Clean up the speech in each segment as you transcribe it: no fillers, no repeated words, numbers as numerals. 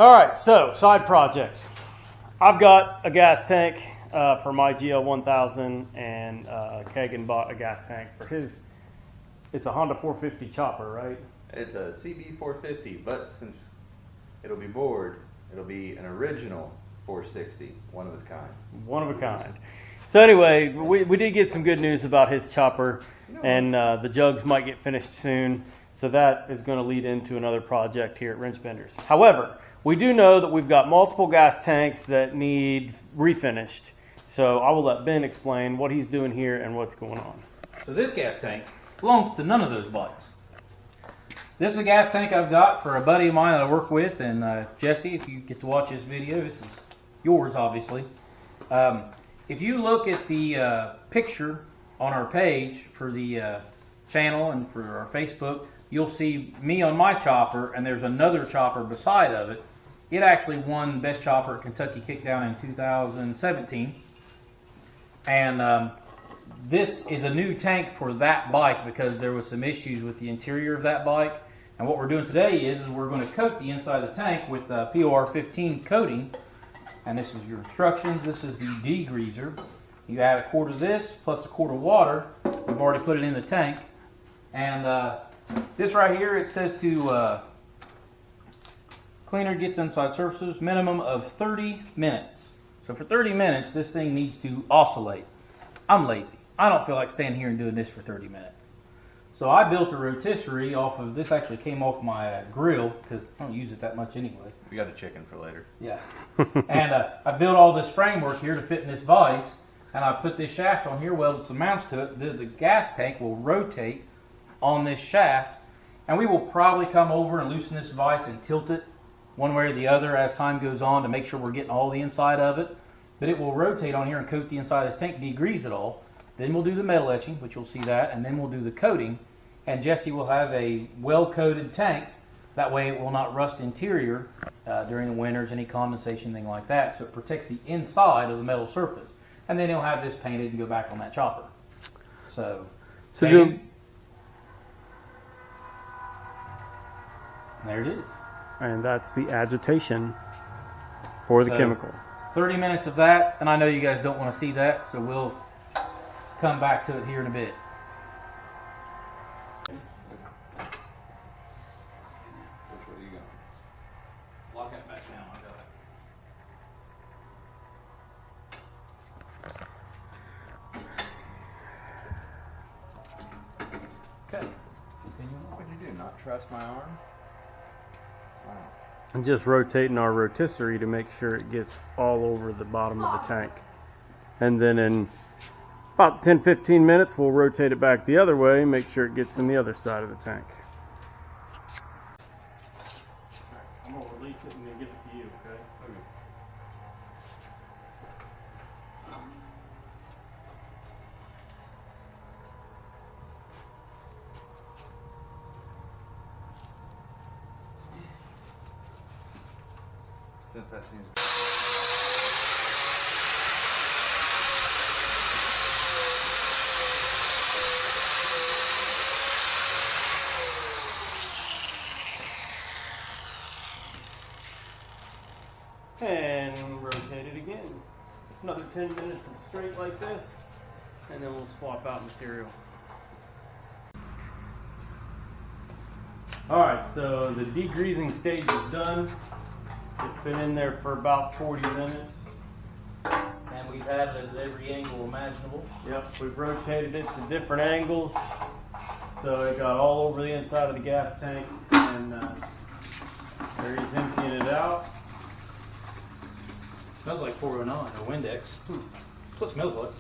All right, so side project. I've got a gas tank for my GL1000, and Kagan bought a gas tank for his. It's a Honda 450 chopper, right? It's a CB 450, but since it'll be bored, it'll be an original 460, one of its kind. One of a kind. So anyway, we did get some good news about his chopper, and the jugs might get finished soon. So that is going to lead into another project here at Wrench Benders. However, we do know that we've got multiple gas tanks that need refinished. So I will let Ben explain what he's doing here and what's going on. So this gas tank belongs to none of those bikes. This is a gas tank I've got for a buddy of mine that I work with, and Jesse, if you get to watch this video, this is yours, obviously. If you look at the picture on our page for the channel and for our Facebook, you'll see me on my chopper, and there's another chopper beside of it. It actually won Best Chopper at Kentucky Kickdown in 2017. And this is a new tank for that bike because there was some issues with the interior of that bike. And what we're doing today is we're going to coat the inside of the tank with POR-15 coating. And this is your instructions. This is the degreaser. You add a quart of this plus a quart of water. We've already put it in the tank. And this right here, it says to cleaner gets inside surfaces, minimum of 30 minutes. So for 30 minutes, this thing needs to oscillate. I'm lazy. I don't feel like standing here and doing this for 30 minutes. So I built a rotisserie off of, this actually came off my grill because I don't use it that much anyways. We got a chicken for later. Yeah. And I built all this framework here to fit in this vise, and I put this shaft on here, welded some mounts to it. The gas tank will rotate on this shaft, and we will probably come over and loosen this vise and tilt it one way or the other as time goes on to make sure we're getting all the inside of it. But it will rotate on here and coat the inside of this tank, degrease it all. Then we'll do the metal etching, which you'll see that, and then we'll do the coating. And Jesse will have a well-coated tank. That way it will not rust interior during the winters, any condensation, thing like that. So it protects the inside of the metal surface. And then he'll have this painted and go back on that chopper. So there it is. And that's the agitation for the chemical. 30 minutes of that, and I know you guys don't want to see that, so we'll come back to it here in a bit. Which way are you going? Lock that back down. Okay. Continue on. What'd you do? Not trust my arm? Wow. I'm just rotating our rotisserie to make sure it gets all over the bottom of the tank. And then in about 10-15 minutes, we'll rotate it back the other way, make sure it gets in the other side of the tank. I'm going to release it and then give it to you, okay? Since that seems... And rotate it again. Another 10 minutes straight like this, and then we'll swap out material. Alright, so the degreasing stage is done. It's been in there for about 40 minutes. And we've had it at every angle imaginable. Yep, we've rotated it to different angles. So it got all over the inside of the gas tank, and there he's emptying it out. Smells like 409 or Windex. That's what it smells like.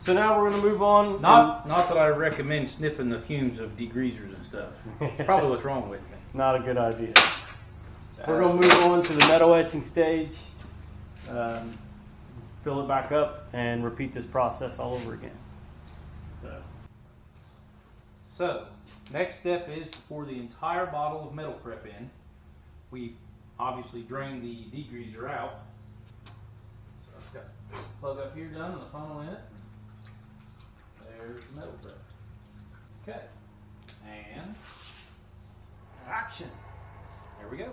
So now we're going to move on. Not that I recommend sniffing the fumes of degreasers and stuff. It's probably what's wrong with me. Not a good idea. We're going to move on to the metal etching stage, fill it back up, and repeat this process all over again. So, next step is to pour the entire bottle of metal prep in. We've obviously drained the degreaser out. So I've got the plug up here done and the funnel in it. There's the metal prep. Okay. And action. There we go.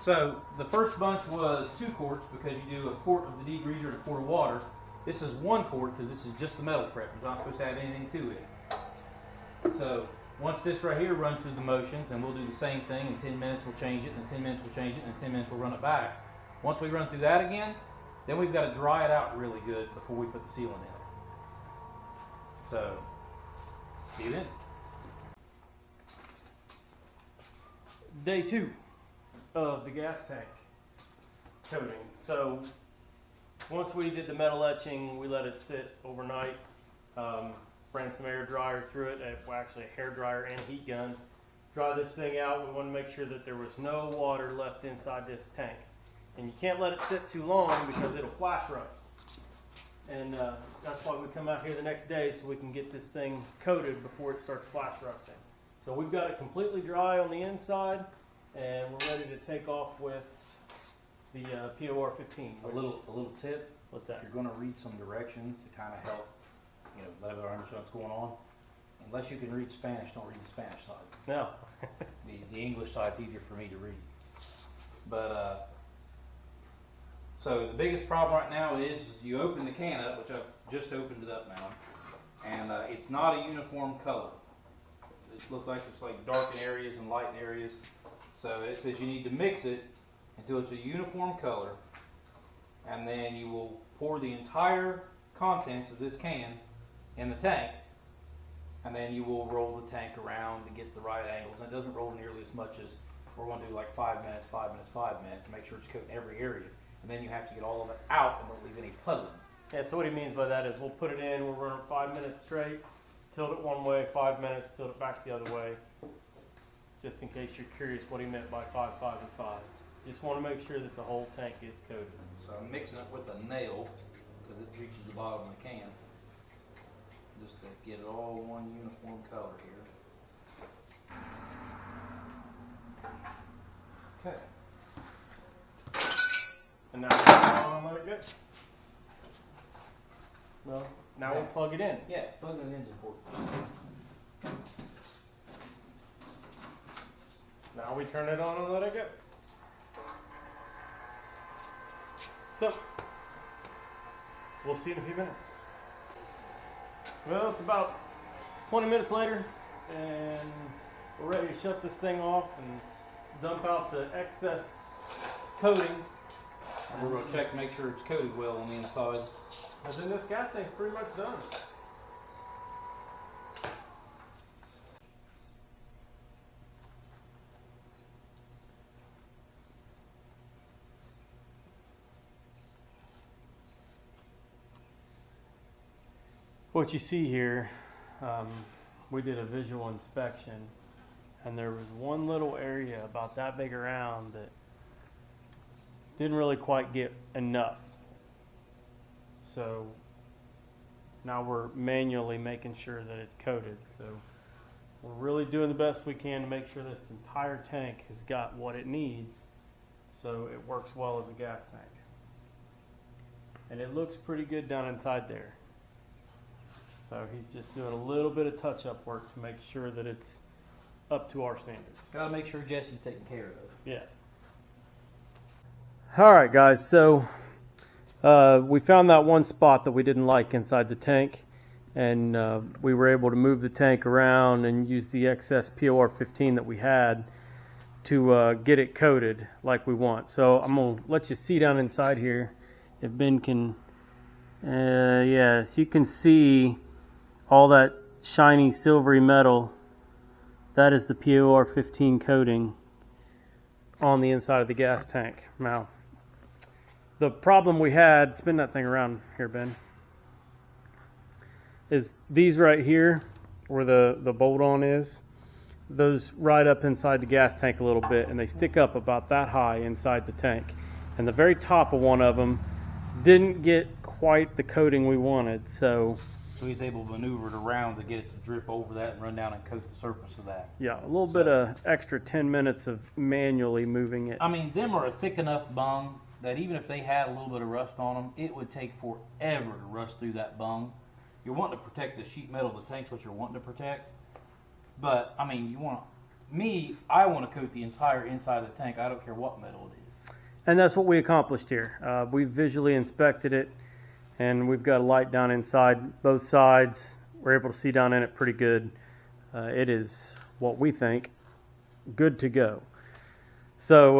So the first bunch was 2 quarts because you do a quart of the degreaser and a quart of water. This is 1 quart because this is just the metal prep. You're not supposed to add anything to it. So once this right here runs through the motions, and we'll do the same thing, in 10 minutes we'll change it, and in 10 minutes we'll change it, and in 10 minutes we'll run it back. Once we run through that again, then we've got to dry it out really good before we put the sealant in. So, see you then. Day 2 of the gas tank coating. So once we did the metal etching, we let it sit overnight. Ran some air dryer through it, well, actually a hair dryer and a heat gun. Dry this thing out. We want to make sure that there was no water left inside this tank. And you can't let it sit too long because it'll flash rust. And that's why we come out here the next day so we can get this thing coated before it starts flash rusting. So we've got it completely dry on the inside, and we're ready to take off with the POR-15. A little tip. What's that? You're going to read some directions to kind of help, let everyone understand what's going on. Unless you can read Spanish, don't read the Spanish side. No. The English side's easier for me to read. But so the biggest problem right now is you open the can up, which I've just opened it up now, and it's not a uniform color. It looks like it's like dark in areas and light in areas. So it says you need to mix it until it's a uniform color, and then you will pour the entire contents of this can in the tank, and then you will roll the tank around to get the right angles. And it doesn't roll nearly as much as we're going to do, like 5 minutes, 5 minutes, 5 minutes to make sure it's coating every area. And then you have to get all of it out and don't leave any puddling. Yeah, so what he means by that is we'll put it in, we'll run it 5 minutes straight, tilt it one way, 5 minutes, tilt it back the other way. Just in case you're curious what he meant by 5, 5, and 5. Just want to make sure that the whole tank gets coated. So I'm mixing it with a nail because it reaches the bottom of the can, just to get it all one uniform color here. Okay. And now we'll turn it on and let it go. No, now we'll plug it in. Yeah, plugging it in is important. Now we turn it on and let it go. So, we'll see you in a few minutes. Well, it's about 20 minutes later, and we're ready to shut this thing off and dump out the excess coating. And we're going to check to make sure it's coated well on the inside. And then this gas tank's pretty much done. What you see here, we did a visual inspection, and there was one little area about that big around that didn't really quite get enough. So now we're manually making sure that it's coated. So we're really doing the best we can to make sure this entire tank has got what it needs so it works well as a gas tank. And it looks pretty good down inside there. So he's just doing a little bit of touch-up work to make sure that it's up to our standards. Gotta make sure Jesse's taken care of. Yeah. Alright guys, so we found that one spot that we didn't like inside the tank, and we were able to move the tank around and use the excess POR-15 that we had to get it coated like we want. So I'm going to let you see down inside here if Ben can, yes, you can see all that shiny silvery metal. That is the POR-15 coating on the inside of the gas tank. Now, the problem we had, spin that thing around here, Ben, is these right here, where the bolt on is, those ride up inside the gas tank a little bit, and they stick up about that high inside the tank. And the very top of one of them didn't get quite the coating we wanted, so he's able to maneuver it around to get it to drip over that and run down and coat the surface of that. yeah, a little bit of extra 10 minutes of manually moving it. I mean, them are a thick enough bung that even if they had a little bit of rust on them, it would take forever to rust through that bung. You're wanting to protect the sheet metal of the tanks, what you're wanting to protect. But, I mean, you want to I want to coat the entire inside of the tank. I don't care what metal it is. And that's what we accomplished here. We visually inspected it, and we've got a light down inside both sides. We're able to see down in it pretty good. It is what we think good to go. So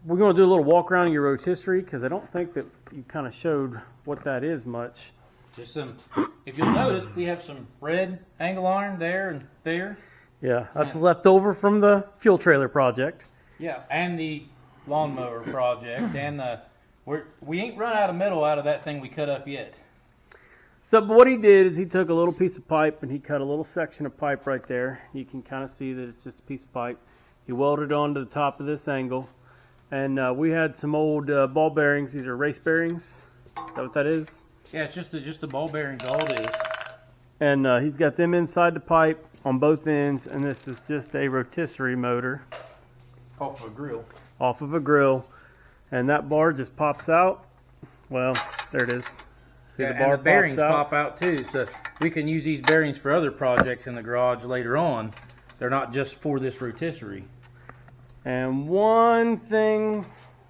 we're going to do a little walk around your rotisserie, because I don't think that you kind of showed what that is much. Just some, if you'll notice, we have some red angle iron there and there. Yeah, that's left over from the fuel trailer project. Yeah, and the lawnmower project, and we ain't run out of metal out of that thing we cut up yet. So but what he did is he took a little piece of pipe and he cut a little section of pipe right there. You can kind of see that it's just a piece of pipe. He welded it onto the top of this angle. And we had some old ball bearings. These are race bearings. Is that what that is? Yeah, it's just the ball bearings, all it is. And he's got them inside the pipe on both ends. And this is just a rotisserie motor. Off of a grill. Off of a grill. And that bar just pops out. Well, there it is. See, Yeah, the bar and the bearings pops out. pop out too, so we can use these bearings for other projects in the garage later on. They're not just for this rotisserie. And one thing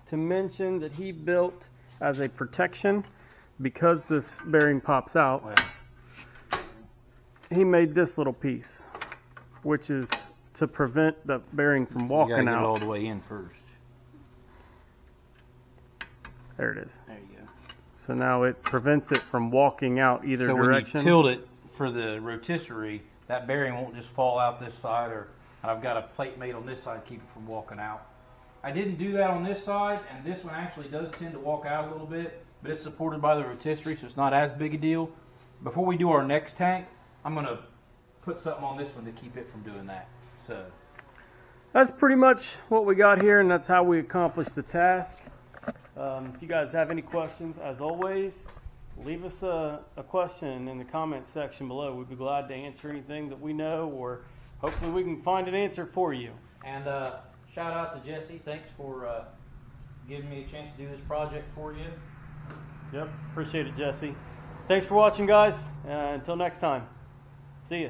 to mention that he built as a protection, because this bearing pops out, he made this little piece, which is to prevent the bearing from walking you gotta out. get it all the way in first. There it is. There you go. So now it prevents it from walking out either So direction. when you tilt it for the rotisserie, that bearing won't just fall out this side, or I've got a plate made on this side to keep it from walking out. I didn't do that on this side, and this one actually does tend to walk out a little bit, but it's supported by the rotisserie, so it's not as big a deal. Before we do our next tank, I'm going to put something on this one to keep it from doing that. So That's pretty much what we got here, and that's how we accomplished the task. If you guys have any questions, as always, leave us a question in the comment section below. We'd be glad to answer anything that we know, or hopefully we can find an answer for you. And shout out to Jesse. Thanks for giving me a chance to do this project for you. Yep, appreciate it, Jesse. Thanks for watching, guys. Until next time, see ya.